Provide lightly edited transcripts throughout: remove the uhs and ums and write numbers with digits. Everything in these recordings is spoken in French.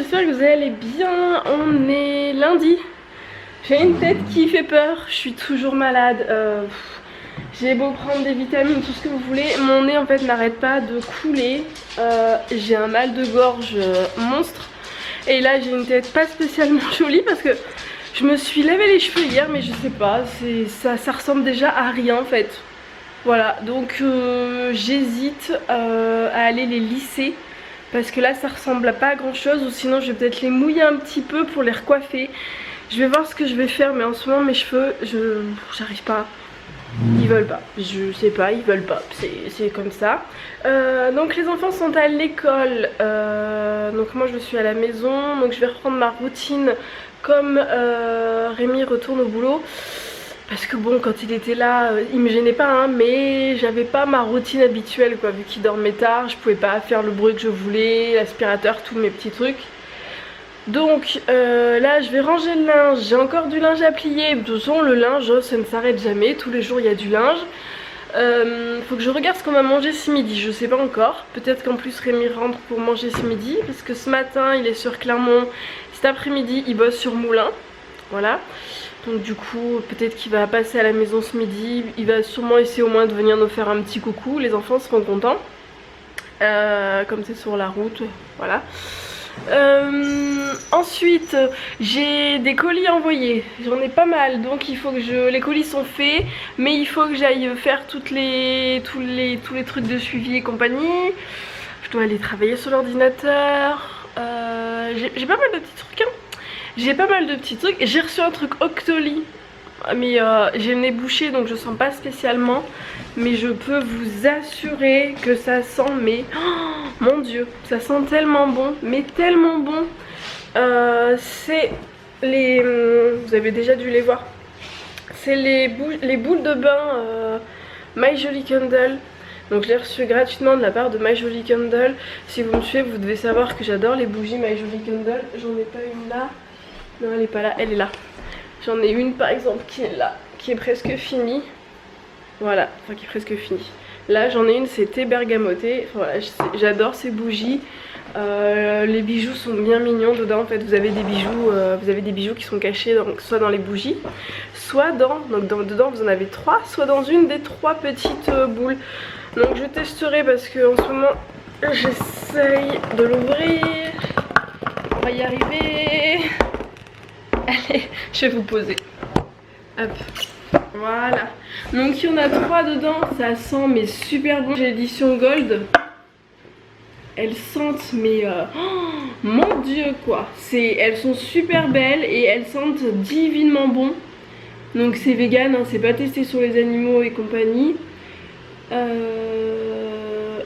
j'espère que vous allez bien. On est lundi. J'ai une tête qui fait peur, je suis toujours malade. J'ai beau prendre des vitamines, tout ce que vous voulez, mon nez en fait n'arrête pas de couler. J'ai un mal de gorge monstre. Et là j'ai une tête pas spécialement jolie parce que je me suis lavé les cheveux hier, mais je sais pas, ça ressemble déjà à rien en fait. Voilà, donc j'hésite à aller les lisser. Parce que là ça ressemble à pas grand chose, ou sinon je vais peut-être les mouiller un petit peu pour les recoiffer. Je vais voir ce que je vais faire, mais en ce moment mes cheveux, j'arrive pas. Ils veulent pas, je sais pas, ils veulent pas, c'est comme ça. Donc les enfants sont à l'école, donc moi je suis à la maison, donc je vais reprendre ma routine comme Rémi retourne au boulot. Parce que bon, quand il était là, il me gênait pas, hein, mais j'avais pas ma routine habituelle quoi, vu qu'il dormait tard, je pouvais pas faire le bruit que je voulais, l'aspirateur, tous mes petits trucs. Donc là je vais ranger le linge, j'ai encore du linge à plier, de toute façon le linge ça ne s'arrête jamais, tous les jours il y a du linge. Faut que je regarde ce qu'on va manger ce midi, je sais pas encore, peut-être qu'en plus Rémi rentre pour manger ce midi, parce que ce matin il est sur Clermont, cet après-midi il bosse sur Moulins, voilà. Donc du coup peut-être qu'il va passer à la maison ce midi, il va sûrement essayer au moins de venir nous faire un petit coucou, les enfants seront contents. Comme c'est sur la route, voilà. Ensuite j'ai des colis envoyés, j'en ai pas mal, donc il faut que les colis sont faits, mais il faut que j'aille faire tous les trucs de suivi et compagnie. Je dois aller travailler sur l'ordinateur, j'ai pas mal de petits trucs hein. J'ai pas mal de petits trucs, j'ai reçu un truc Octoly, mais j'ai le nez bouché donc je sens pas spécialement, mais je peux vous assurer que ça sent, mais oh, mon dieu, ça sent tellement bon, mais tellement bon. C'est les, vous avez déjà dû les voir, c'est les boules de bain My Jolly Candle. Donc je l'ai reçu gratuitement de la part de My Jolly Candle. Si vous me suivez, vous devez savoir que j'adore les bougies My Jolly Candle. J'en ai pas une là. Non, elle est pas là, elle est là. J'en ai une par exemple qui est là, qui est presque finie. Voilà, enfin qui est presque finie. Là j'en ai une, c'est thé bergamoté. Enfin, voilà, j'adore ces bougies. Les bijoux sont bien mignons dedans. En fait vous avez des bijoux qui sont cachés soit dans les bougies, soit dedans vous en avez 3, soit dans une des 3 petites boules. Donc je testerai parce que en ce moment j'essaye de l'ouvrir. On va y arriver. Allez, je vais vous poser. Hop, voilà. Donc il y en a 3 dedans, ça sent mais super bon. J'ai l'édition Gold. Elles sentent mais oh, mon dieu quoi. Elles sont super belles et elles sentent divinement bon. Donc c'est vegan, hein, c'est pas testé sur les animaux et compagnie.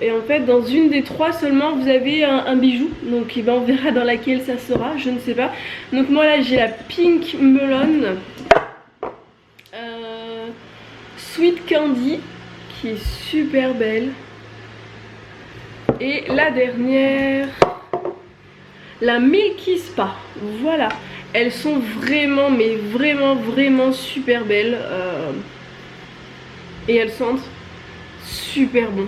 Et en fait dans une des 3 seulement vous avez un bijou. Donc on verra dans laquelle ça sera, je ne sais pas. Donc moi là j'ai la Pink Melon Sweet Candy qui est super belle. Et la dernière, la Milky Spa. Voilà, elles sont vraiment mais vraiment super belles. Et elles sentent super bon.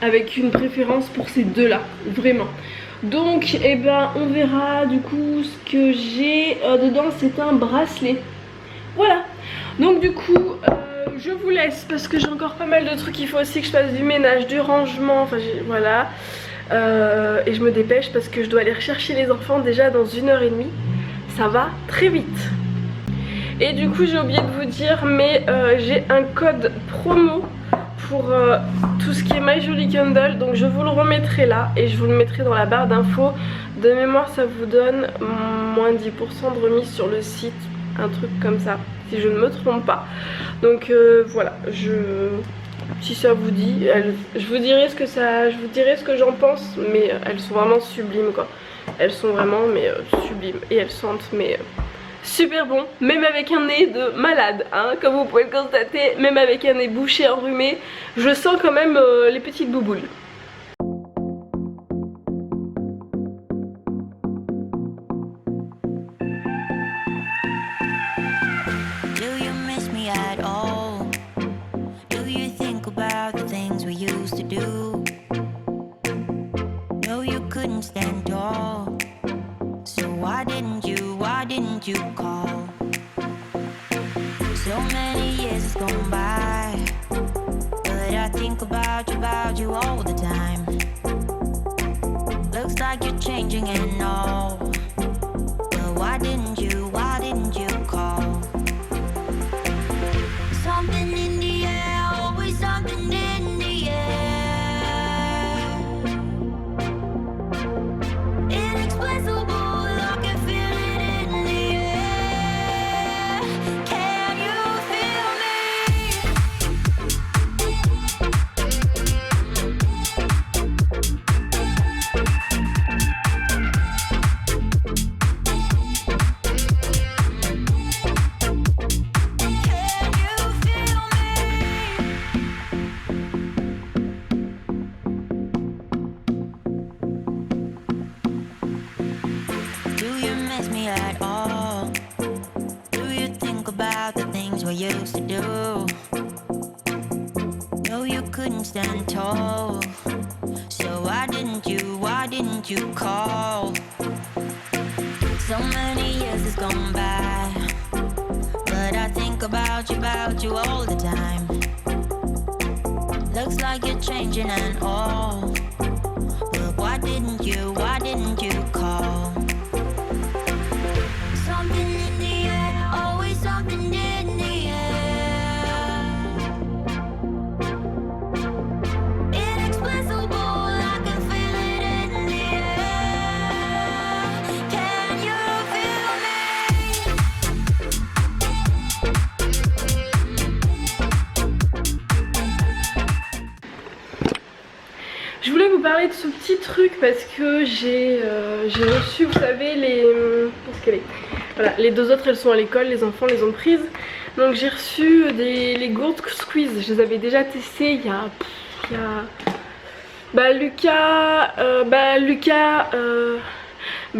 Avec une préférence pour ces deux là, vraiment. Donc eh ben on verra du coup ce que j'ai dedans. C'est un bracelet. Voilà, donc du coup je vous laisse parce que j'ai encore pas mal de trucs. Il faut aussi que je fasse du ménage, du rangement, enfin voilà. Et je me dépêche parce que je dois aller rechercher les enfants déjà dans 1h30. Ça va très vite. Et du coup j'ai oublié de vous dire, mais j'ai un code promo pour tout ce qui est My Jolly Candle. Donc je vous le remettrai là et je vous le mettrai dans la barre d'infos. De mémoire ça vous donne moins 10% de remise sur le site, un truc comme ça, si je ne me trompe pas. Donc voilà, si ça vous dit, je vous dirai ce que j'en pense, mais elles sont vraiment sublimes quoi. Elles sont vraiment mais sublimes et elles sentent mais super bon, même avec un nez de malade, hein, comme vous pouvez le constater, même avec un nez bouché, enrhumé, je sens quand même les petites bouboules. Stand tall. why didn't you call? So many years has gone by, but I think about you all the time. Looks like you're changing and all, but why didn't you call? Something in the air, always something in the air. Inexplicable, I can feel it in the air. Can you feel me at all? Do you think about the things we used to do? No, you couldn't stand tall, so why didn't you call? So many years has gone by, but I think about you all the time. Looks like you're changing and all, but why didn't you call? Something in the air, always something in the air. Inexplicable, I can feel it in the air. Can you feel Je voulais vous parler de ce petit truc parce que j'ai reçu, vous savez, voilà, les deux autres elles sont à l'école, les enfants les ont prises. Donc j'ai reçu les gourdes squeeze, je les avais déjà testées il y a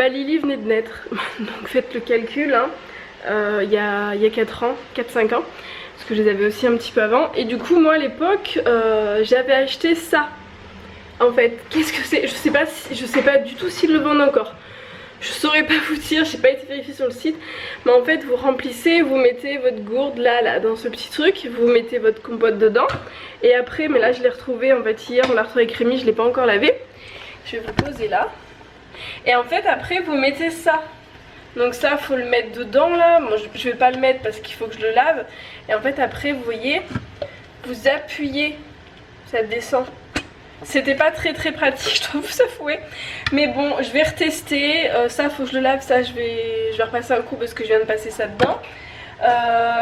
Lily venait de naître, donc faites le calcul, hein. Il y a 4 ans, 4-5 ans, parce que je les avais aussi un petit peu avant. Et du coup moi à l'époque j'avais acheté ça. En fait, qu'est-ce que c'est? Je sais pas du tout s'ils le vendent encore. Je saurais pas vous dire, j'ai pas été vérifiée sur le site. Mais en fait, vous remplissez, vous mettez votre gourde là dans ce petit truc, vous mettez votre compote dedans. Et après, mais là je l'ai retrouvé en fait hier, on l'a retrouvé avec Rémi, je l'ai pas encore lavé. Je vais vous poser là. Et en fait, après vous mettez ça. Donc ça, faut le mettre dedans là. Moi je vais pas le mettre parce qu'il faut que je le lave. Et en fait, après, vous voyez, vous appuyez, ça descend. C'était pas très pratique, je trouve, ça fouet. Mais bon, je vais retester. Ça, faut que je le lave. Ça, je vais repasser un coup parce que je viens de passer ça dedans.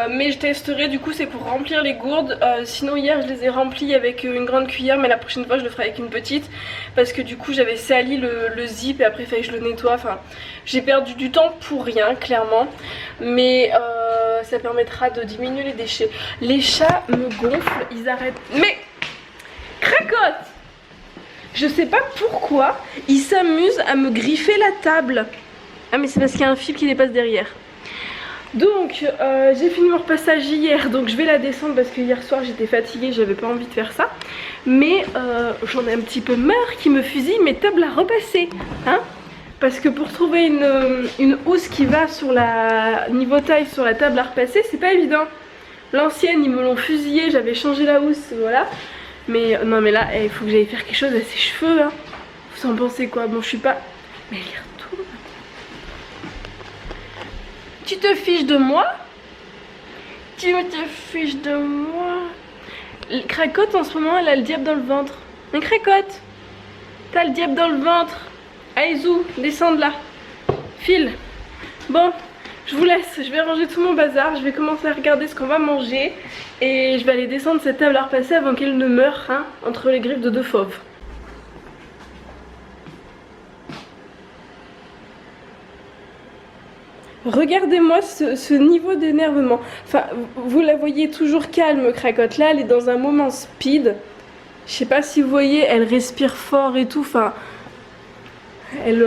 Mais je testerai, du coup, c'est pour remplir les gourdes. Sinon, hier, je les ai remplies avec une grande cuillère. Mais la prochaine fois, je le ferai avec une petite. Parce que du coup, j'avais sali le zip et après, il fallait que je le nettoie. Enfin, j'ai perdu du temps pour rien, clairement. Mais ça permettra de diminuer les déchets. Les chats me gonflent, ils arrêtent. Mais cracotte! Je sais pas pourquoi ils s'amusent à me griffer la table. Ah mais c'est parce qu'il y a un fil qui dépasse derrière. Donc j'ai fini mon repassage hier, donc je vais la descendre parce que hier soir j'étais fatiguée, j'avais pas envie de faire ça. Mais j'en ai un petit peu marre qui me fusille mes tables à repasser, hein. Parce que pour trouver une housse qui va sur la niveau taille sur la table à repasser, c'est pas évident. L'ancienne ils me l'ont fusillée, j'avais changé la housse, voilà. Mais non mais là il faut que j'aille faire quelque chose à ses cheveux, hein. Vous en pensez quoi? Bon je suis pas... Mais elle y retourne. Tu te fiches de moi? Tu te fiches de moi? Cracotte en ce moment elle a le diable dans le ventre. Mais Cracotte, t'as le diable dans le ventre. Allez Zou, descends de là. File. Bon, je vous laisse, je vais ranger tout mon bazar, je vais commencer à regarder ce qu'on va manger. Et je vais aller descendre cette table à repasser avant qu'elle ne meure, hein, entre les griffes de deux fauves. Regardez-moi ce niveau d'énervement. Enfin, vous la voyez toujours calme, Cracotte. Là, elle est dans un moment speed. Je sais pas si vous voyez, elle respire fort et tout. Enfin, elle...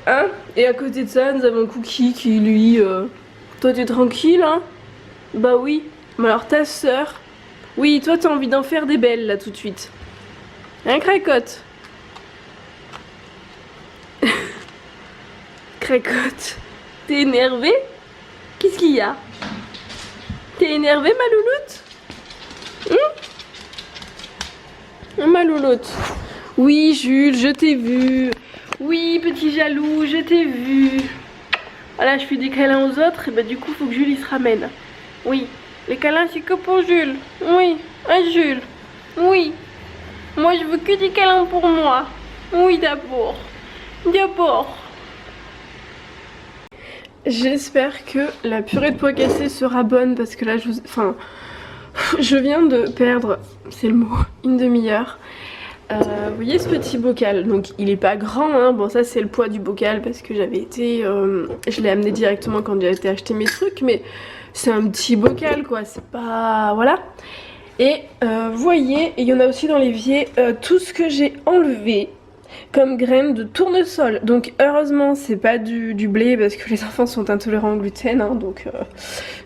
hein. Et à côté de ça, nous avons Cookie qui, lui... Toi, t'es tranquille, hein? Bah oui. Mais alors ta soeur, oui toi t'as envie d'en faire des belles là tout de suite. Hein Cracotte? cracotte. T'es énervée? Qu'est-ce qu'il y a? T'es énervée, ma louloute? Ma louloute. Oui, Jules, je t'ai vu. Oui, petit jaloux, je t'ai vu. Voilà, je fais des câlins aux autres, et bah du coup, faut que Jules il se ramène. Oui, les câlins, c'est que pour Jules. Oui, hein, Jules. Oui. Moi, je veux que des câlins pour moi. Oui, d'abord. D'abord. J'espère que la purée de pois cassés sera bonne parce que là, je viens de perdre, c'est le mot, une demi-heure. Vous voyez ce petit bocal, donc il est pas grand, hein. Bon ça c'est le poids du bocal parce que j'avais été, je l'ai amené directement quand j'ai été acheter mes trucs, mais c'est un petit bocal quoi, c'est pas, voilà. Et vous voyez, il y en a aussi dans l'évier tout ce que j'ai enlevé comme graines de tournesol. Donc heureusement c'est pas du blé parce que les enfants sont intolérants au gluten, hein, donc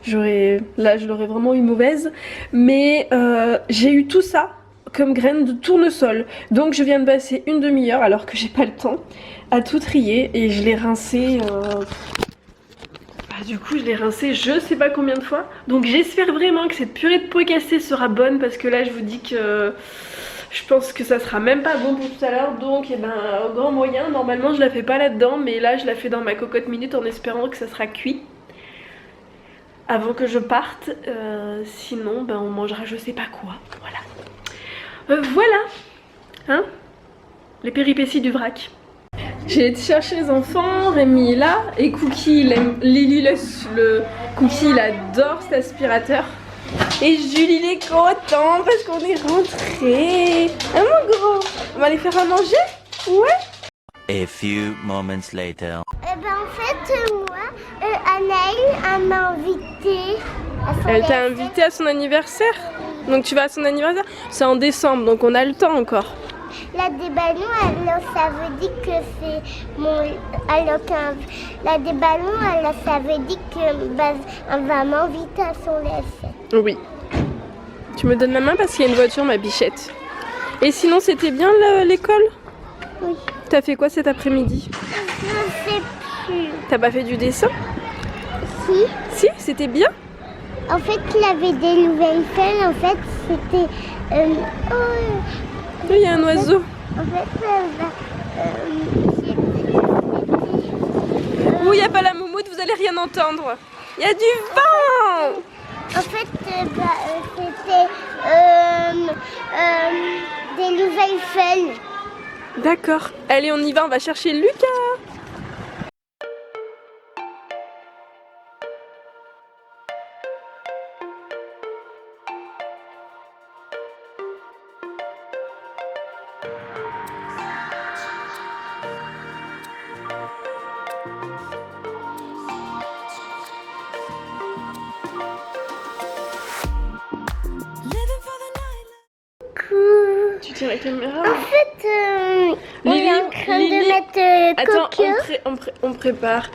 je l'aurais vraiment eu mauvaise. Mais j'ai eu tout ça comme graines de tournesol. Donc je viens de passer une demi-heure alors que j'ai pas le temps à tout trier et je l'ai rincé. Du coup je l'ai rincé je sais pas combien de fois. Donc j'espère vraiment que cette purée de pois cassés sera bonne parce que là je vous dis que je pense que ça sera même pas bon pour tout à l'heure. Donc au grand moyen, normalement je la fais pas là-dedans, mais là je la fais dans ma cocotte minute en espérant que ça sera cuit avant que je parte. Sinon on mangera je sais pas quoi. Voilà. Voilà, hein, les péripéties du vrac. J'ai été chercher les enfants, Rémi est là et Cookie il aime, Lily Cookie il adore cet aspirateur. Et Jules il est content parce qu'on est rentré. Hein mon gros? On va aller faire à manger? Ouais. A few moments later. En fait, moi, Anaëlle m'a invitée à son Elle t'a invité à son anniversaire? Donc tu vas à son anniversaire? C'est en décembre donc on a le temps encore. La des ballons, alors ça veut dire que c'est mon... Alors la des ballons, alors ça veut dire que on va m'inviter à son anniversaire. Oui. Tu me donnes la main parce qu'il y a une voiture, ma bichette. Et sinon c'était bien l'école? Oui. T'as fait quoi cet après-midi? Je sais plus. T'as pas fait du dessin? Si. Si, c'était bien? En fait, il avait des nouvelles feuilles. En fait, c'était... Il y a un oiseau. En fait, Ouh, il n'y a pas la moumoute, vous allez rien entendre. Il y a du vent. En fait, c'était des nouvelles feuilles. D'accord. Allez, on y va, on va chercher Lucas. Tu tiens la caméra? En fait, on Lily, est en train Lily. de mettre Attends, Coco. on prépare.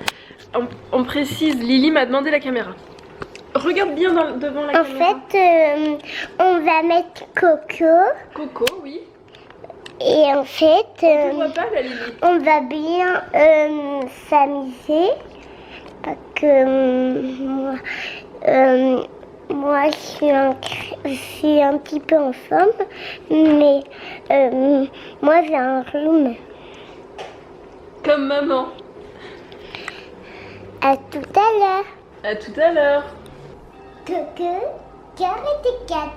On précise, Lily m'a demandé la caméra. Regarde bien devant la En caméra. fait, on va mettre Coco. Coco, oui. Et en fait, Tu vois pas la Lily? on va bien s'amuser. Parce que moi, je suis un petit peu en forme. Mais moi, j'ai un rhume. Comme maman. À tout à l'heure. À tout à l'heure. Coco, Karate Cat.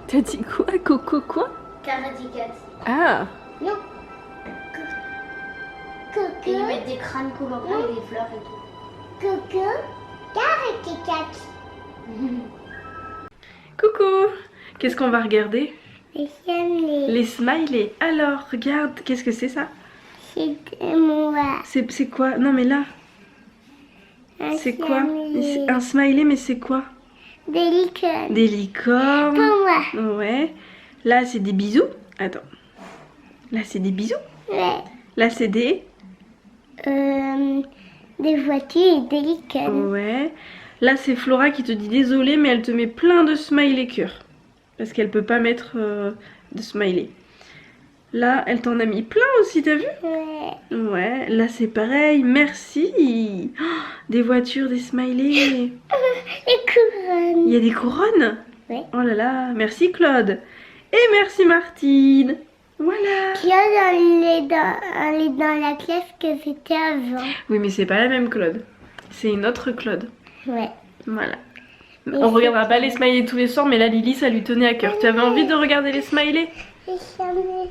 T'as dit quoi? Coco quoi? Karate Cat. Ah. Non. Coco. Et ils mettent des crânes colorés et des fleurs et tout. Coco, Karate Cat. Coucou. Qu'est-ce qu'on va regarder? Et j'aime Les smileys. Alors, regarde, qu'est-ce que c'est ça? C'est moi. C'est quoi? Non mais là, c'est quoi? C'est un smiley mais c'est quoi? Des licornes. Des licornes. Pour moi. Ouais. Là c'est des bisous. Attends. Là c'est des bisous. Ouais. Là c'est des... Des voitures et des licornes. Ouais. Là c'est Flora qui te dit désolé mais elle te met plein de smiley cœur. Parce qu'elle peut pas mettre de smiley. Là, elle t'en a mis plein aussi, t'as vu? Ouais. Ouais, là c'est pareil, merci. Oh, des voitures, des smileys. Les couronnes. Il y a des couronnes? Ouais. Oh là là, merci Claude. Et merci Martine. Voilà. Claude, elle est dans la classe que c'était avant. Oui, mais c'est pas la même Claude. C'est une autre Claude. Ouais. Voilà. Mais On regardera pas les smileys tous les soirs, mais là Lily, ça lui tenait à cœur. Tu avais envie de regarder les smileys?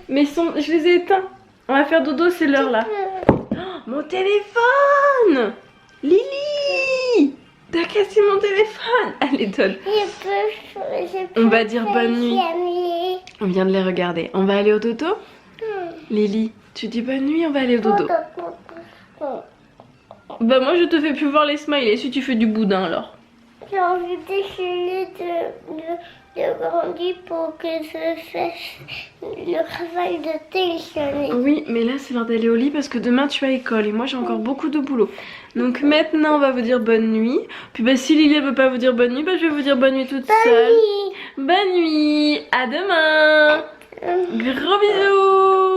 Mais je les ai éteints. On va faire dodo, c'est l'heure là. Oh, mon téléphone! Lily! T'as cassé mon téléphone! Allez, donne. On va dire bonne nuit. On vient de les regarder. On va aller au dodo? Lily, tu dis bonne nuit, on va aller au dodo. Bah moi je te fais plus voir les smileys si tu fais du boudin alors. J'ai envie d'essayer de grandir pour que je fasse le travail de téléphoner. Oui, mais là c'est l'heure d'aller au lit parce que demain tu as école et moi j'ai encore beaucoup de boulot. Donc maintenant on va vous dire bonne nuit. Puis bah si Lily elle veut pas vous dire bonne nuit, bah je vais vous dire bonne nuit toute seule. Bonne nuit, à demain. Gros bisous.